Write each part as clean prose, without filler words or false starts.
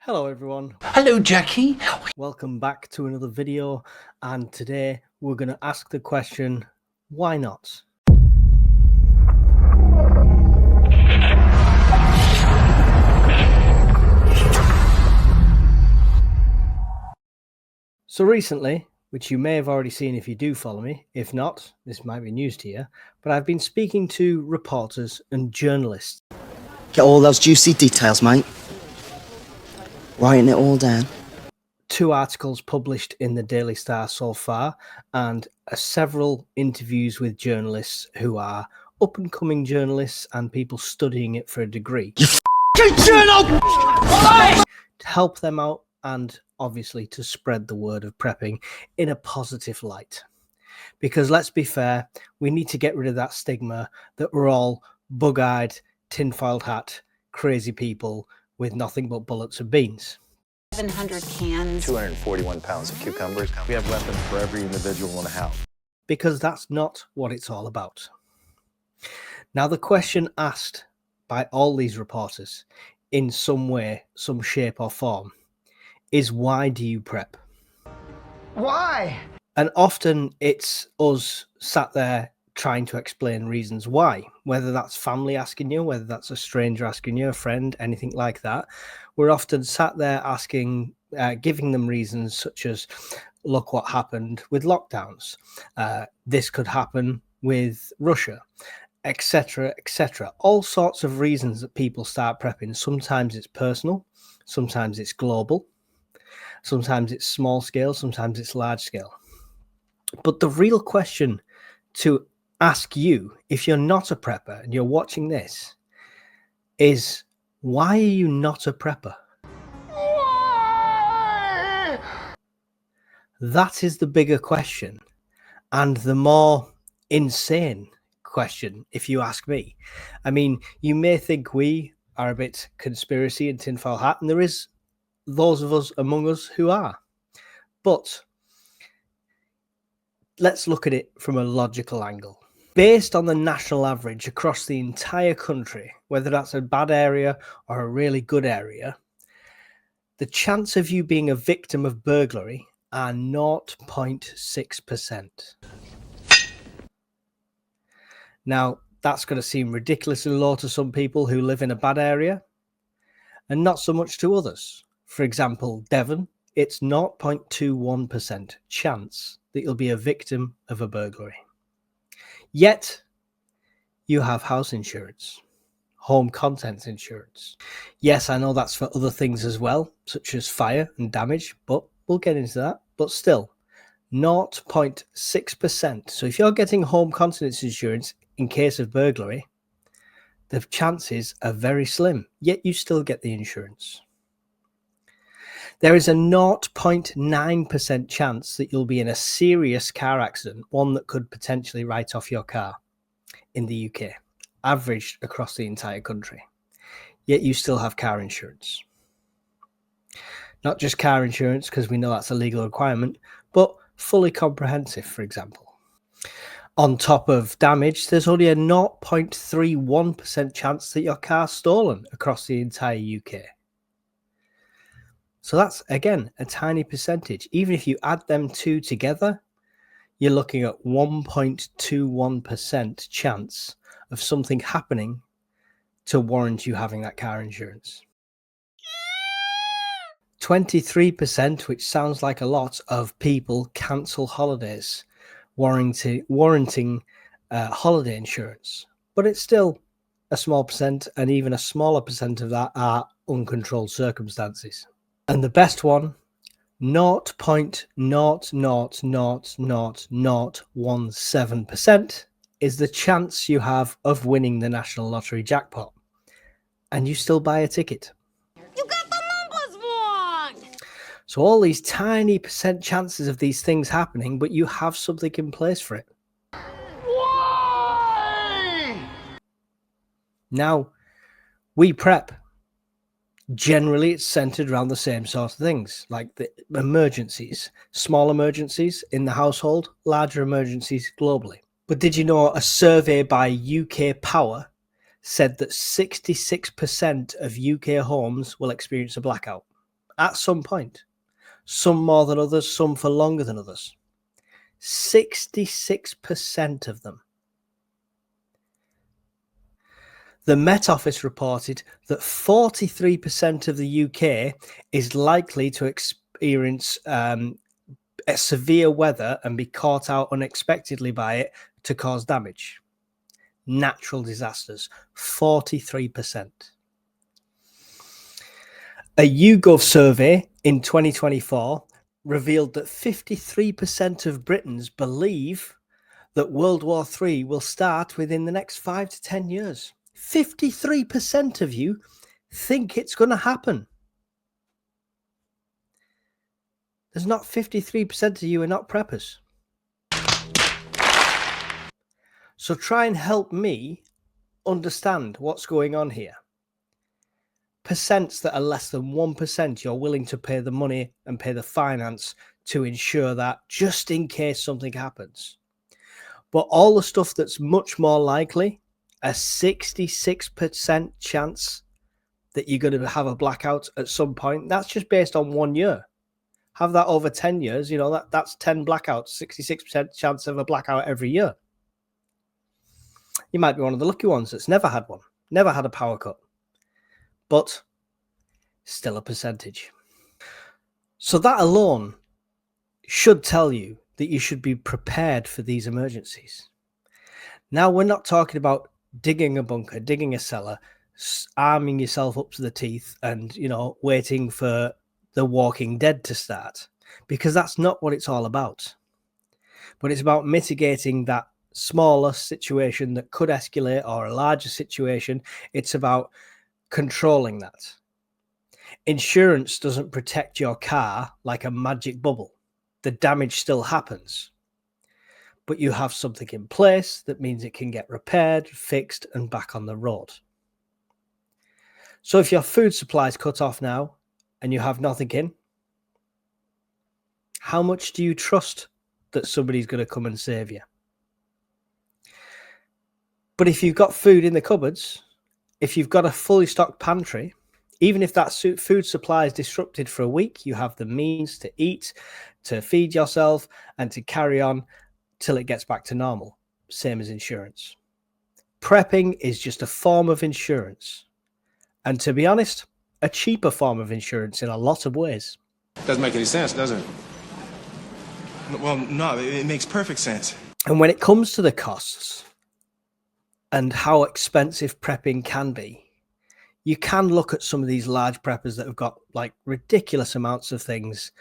Hello everyone, Hello, Jackie. welcome back to another video, and today we're going to ask the question, why not? So recently, which you may have already seen if you do follow me, if not, this might be news to you, but I've been speaking to reporters and journalists. Get all those juicy details, mate. Writing it all down. 2 articles published in the Daily Star so far, and several interviews with journalists who are up-and-coming journalists and people studying it for a degree. To help them out and obviously to spread the word of prepping in a positive light. Because let's be fair, we need to get rid of that stigma that we're all bug-eyed, tinfoil hat, crazy people with nothing but bullets and beans. 700 cans. 241 pounds of cucumbers. We have weapons for every individual in the house. Because that's not what it's all about. Now, the question asked by all these reporters in some way, some shape or form is, why do you prep? Why? And often it's us sat there trying to explain reasons why, whether that's family asking you, whether that's a stranger asking you, a friend, anything like that. We're often sat there asking, giving them reasons such as, look what happened with lockdowns. This could happen with Russia, etc., etc. All sorts of reasons that people start prepping. Sometimes it's personal, sometimes it's global, sometimes it's small scale, sometimes it's large scale. But the real question to ask you, if you're not a prepper and you're watching this, is, why are you not a prepper? Why? That is the bigger question, and the more insane question, if you ask me. I mean, you may think we are a bit conspiracy and tinfoil hat, and there is those of us among us who are. But let's look at it from a logical angle. Based on the national average across the entire country, whether that's a bad area or a really good area, the chance of you being a victim of burglary are 0.6%. Now, that's going to seem ridiculously low to some people who live in a bad area, and not so much to others. For example, Devon, it's 0.21% chance that you'll be a victim of a burglary. Yet, you have house insurance, home contents insurance. Yes, I know that's for other things as well, such as fire and damage, but we'll get into that. But still, 0.6%. So if you're getting home contents insurance in case of burglary, the chances are very slim, yet you still get the insurance. There is a 0.9% chance that you'll be in a serious car accident, one that could potentially write off your car in the UK, averaged across the entire country. Yet you still have car insurance. Not just car insurance, because we know that's a legal requirement, but fully comprehensive, for example. On top of damage, there's only a 0.31% chance that your car's stolen across the entire UK. So that's, again, a tiny percentage. Even if you add them two together, you're looking at 1.21% chance of something happening to warrant you having that car insurance. 23%, which sounds like a lot, of people cancel holidays, warranting holiday insurance. But it's still a small percent, and even a smaller percent of that are uncontrolled circumstances. And the best one, 0.0000017% is the chance you have of winning the National Lottery jackpot. And you still buy a ticket. You got the numbers wrong! So all these tiny percent chances of these things happening, but you have something in place for it. Why? Now, we prep. Generally, it's centered around the same sort of things, like the emergencies, small emergencies in the household, larger emergencies globally. But did you know a survey by UK Power said that 66% of UK homes will experience a blackout? at some point. Some more than others, some for longer than others. 66% of them. The Met Office reported that 43% of the UK is likely to experience a severe weather and be caught out unexpectedly by it to cause damage. Natural disasters, 43%. A YouGov survey in 2024 revealed that 53% of Britons believe that World War III will start within the next 5 to 10 years. 53% of you think it's going to happen. There's not 53% of you are not preppers. So try and help me understand what's going on here. Percents that are less than 1%, you're willing to pay the money and pay the finance to ensure that just in case something happens. But all the stuff that's much more likely, a 66% chance that you're going to have a blackout at some point, that's just based on 1 year. Have that over 10 years, you know, that's 10 blackouts, 66% chance of a blackout every year. You might be one of the lucky ones that's never had one, never had a power cut. But still a percentage. So that alone should tell you that you should be prepared for these emergencies. Now, we're not talking about digging a bunker, digging a cellar, arming yourself up to the teeth and, you know, waiting for The Walking Dead to start, because that's not what it's all about. But it's about mitigating that smaller situation that could escalate or a larger situation. It's about controlling that. Insurance doesn't protect your car like a magic bubble. The damage still happens, but you have something in place that means it can get repaired, fixed, and back on the road. So if your food supply is cut off now and you have nothing in, how much do you trust that somebody's going to come and save you? But if you've got food in the cupboards, if you've got a fully stocked pantry, even if that food supply is disrupted for a week, you have the means to eat, to feed yourself, and to carry on till it gets back to normal. Same as insurance. Prepping is just a form of insurance. And to be honest, a cheaper form of insurance in a lot of ways. Doesn't make any sense, does it? Well, no, it makes perfect sense. And when it comes to the costs and how expensive prepping can be, you can look at some of these large preppers that have got like ridiculous amounts of things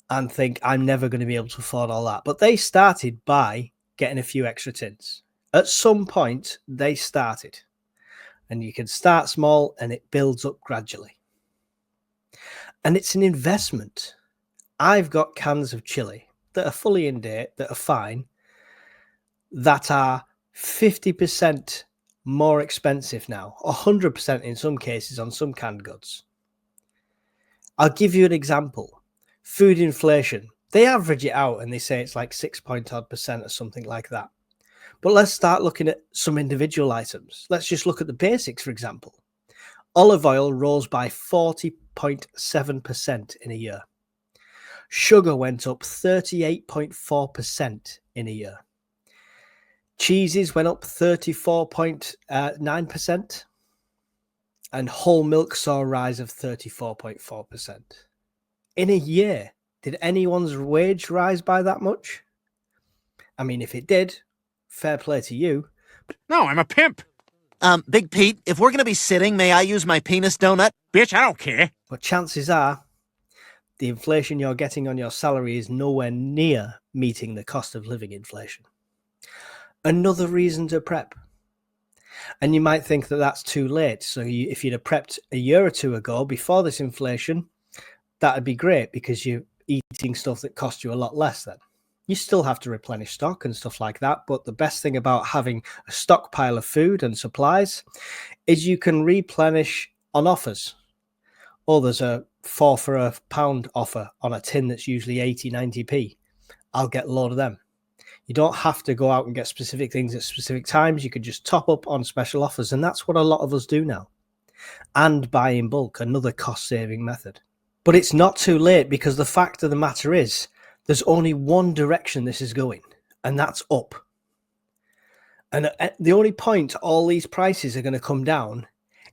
and think, I'm never going to be able to afford all that. But they started by getting a few extra tins. At some point, they started. And you can start small and it builds up gradually. And it's an investment. I've got cans of chili that are fully in date, that are fine, that are 50% more expensive now, 100% in some cases on some canned goods. I'll give you an example. Food inflation. They average it out and they say it's like 6% or something like that. But let's start looking at some individual items. Let's just look at the basics, for example. Olive oil rose by 40.7% in a year. Sugar went up 38.4% in a year. Cheeses went up 34.9%. And whole milk saw a rise of 34.4%. In a year, did anyone's wage rise by that much? I mean, if it did, fair play to you. No, I'm a pimp. Big Pete, if we're gonna be sitting, may I use my penis donut? Bitch, I don't care. But chances are, the inflation you're getting on your salary is nowhere near meeting the cost of living inflation. Another reason to prep. And you might think that that's too late. So if you'd have prepped a year or two ago before this inflation, that'd be great because you're eating stuff that cost you a lot less then. You still have to replenish stock and stuff like that. But the best thing about having a stockpile of food and supplies is you can replenish on offers. Oh, there's a 4 for £1 offer on a tin that's usually 80, 90p. I'll get a load of them. You don't have to go out and get specific things at specific times. You can just top up on special offers. And that's what a lot of us do now. And buy in bulk, another cost-saving method. But it's not too late, because the fact of the matter is there's only one direction this is going, and that's up. And the only point all these prices are going to come down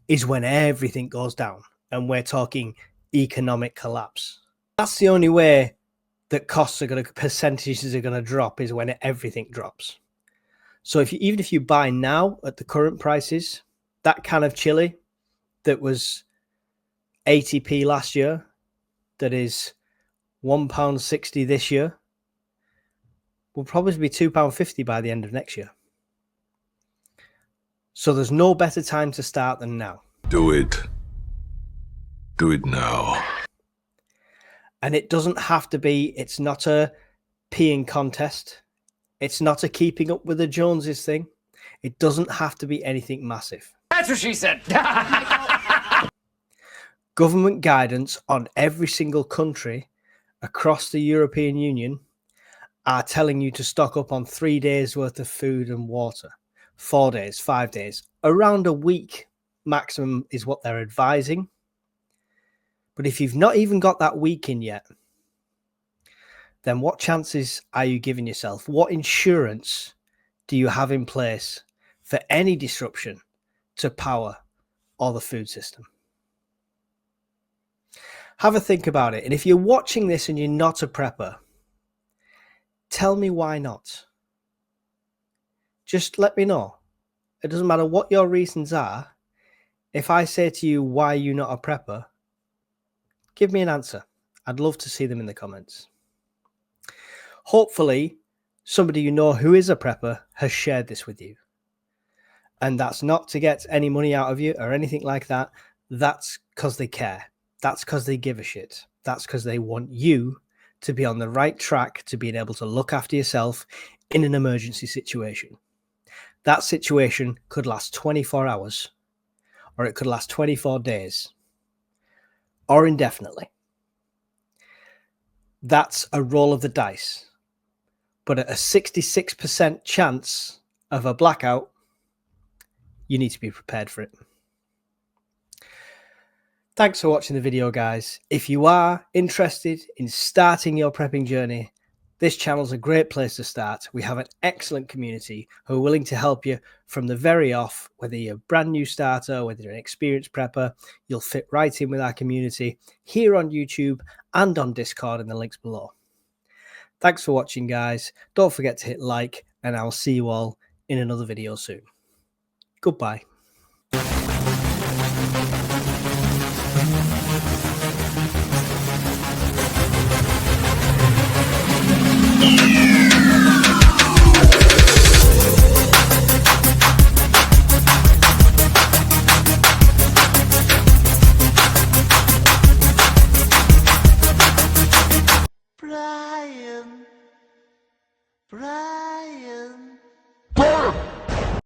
is when everything goes down, and we're talking economic collapse. That's the only way that percentages are going to drop, is when everything drops. So even if you buy now at the current prices, that can of chili that was 80p last year, that is £1.60 this year, will probably be £2.50 by the end of next year. So there's no better time to start than now. Do it. Do it now. And it doesn't have to be, it's not a peeing contest. It's not a keeping up with the Joneses thing. It doesn't have to be anything massive. That's what she said. Government guidance on every single country across the European Union are telling you to stock up on 3 days worth of food and water. 4 days, 5 days, around a week maximum is what they're advising. But if you've not even got that week in yet, then what chances are you giving yourself? What insurance do you have in place for any disruption to power or the food system? Have a think about it. And if you're watching this and you're not a prepper, tell me why not. Just let me know. It doesn't matter what your reasons are. If I say to you, why are you not a prepper? Give me an answer. I'd love to see them in the comments. Hopefully, somebody you know who is a prepper has shared this with you. And that's not to get any money out of you or anything like that. That's because they care. That's because they give a shit. That's because they want you to be on the right track to being able to look after yourself in an emergency situation. That situation could last 24 hours, or it could last 24 days, or indefinitely. That's a roll of the dice. But at a 66% chance of a blackout, you need to be prepared for it. Thanks for watching the video, guys. If you are interested in starting your prepping journey, this channel is a great place to start. We have an excellent community who are willing to help you from the very off. Whether you're a brand new starter, whether you're an experienced prepper, you'll fit right in with our community here on YouTube and on Discord in the links below. Thanks for watching, guys. Don't forget to hit like, and I'll see you all in another video soon. Goodbye. Brian.